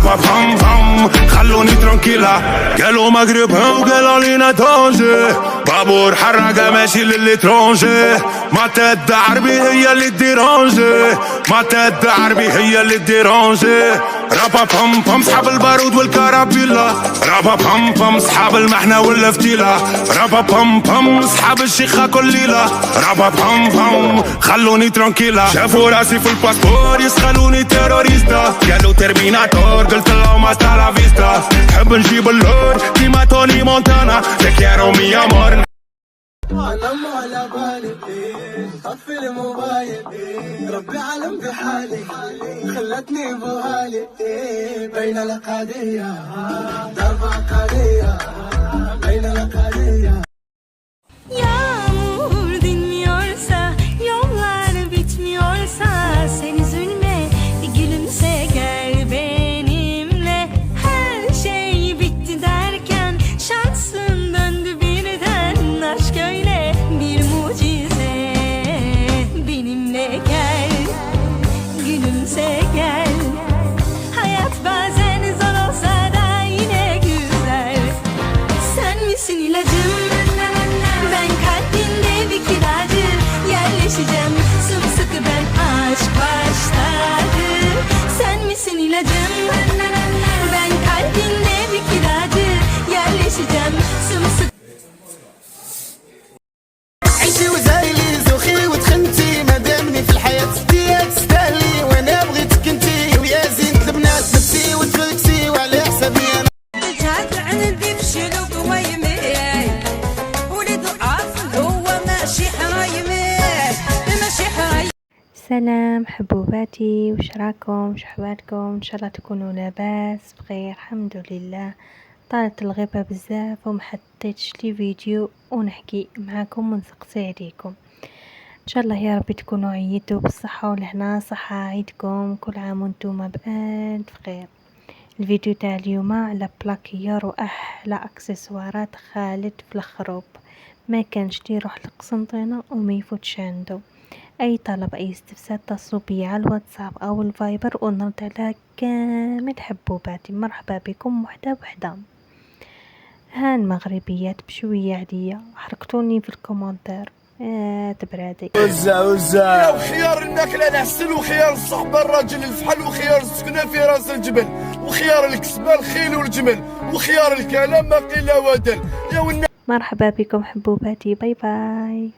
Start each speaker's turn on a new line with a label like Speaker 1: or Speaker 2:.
Speaker 1: رابا بام بام خلوني ترانكيلا. قالوا مغربها وقالوا لينا دونجي، بابور حرقة ماشي للإترونجي. ما تد عربي هي اللي ديرونجي، ما تد عربي هي اللي ديرونجي. رابا بام بام صحاب البارود والكرابيلا، رابا بام بام صحاب المحنة والفتيلة، رابا بام بام صحاب الشيخة كل ليلة. رابا بام بام خلوني ترانكيلا. شافوا راسي في الباسبور يسخلوني تيروريستا، قالوا ترميناتور قلت لهم هاستا لا فيستا. نحب نجيب اللور كيما توني مونتانا، تكيرو مي امور.
Speaker 2: علم على بالي طفي الموبايل، ربي علم بحالي خلتني بوهالي. بين الأقالية ضربة قالية، بين الأقالية.
Speaker 3: Yağmur dinmiyorsa, yollar bitmiyorsa, sen üzülme, gülümse gel benimle. Her şey bitti derken şansın döndü birden. Aşk öyle bir mucize, benimle gel, gülümse gel. Hayat bazen zor olsa da yine güzel. Sen misin ilacım? Ben kalbinde bir kiracı, yerleşeceğim sımsıkı ben, aşk başladı. Sen misin ilacım? Ben kalbinde bir kiracı, yerleşeceğim sımsıkı.
Speaker 2: عيشي وزايلي زوخي وتخنتي، ما دامني في الحياة ديالك تستاهلي، وانا بغيتك انتي ويا زينة البنات، نفسي وتفلكسي وعلى حسابي انا.
Speaker 4: سلام حبوباتي، وش راكم؟ وش احوالكم؟ ان شاء الله تكونوا لاباس بخير. الحمد لله. طالت الغيبة بزاف وما حطيتش لي فيديو ونحكي معاكم ونسقسي عليكم. ان شاء الله يا ربي تكونوا عيدوا بالصحة والهنا، صحة عيدكم، كل عام وانتم بألف خير. الفيديو تاع اليوم على بلاكيار واحلى اكسسوارات خالد في الخروب، ما كانش يروح لقسنطينة وما يفوتش عنده. اي طلب اي استفسار اتصلوا بي على الواتساب او الفايبر ونرد على كامل حبوباتي. مرحبا بكم وحده وحده. هان مغربيات بشويه عاديه، حركتوني في الكومنتار تبرادي.
Speaker 2: وزع وخيار الماكله العسل، وخيار الصحبه الراجل الفحل، وخيار السكنه في راس الجبل، وخيار الكسبه الخيل والجمل، وخيار الكلام ما قيل ودل. يا
Speaker 4: مرحبا بكم حبوباتي، باي باي.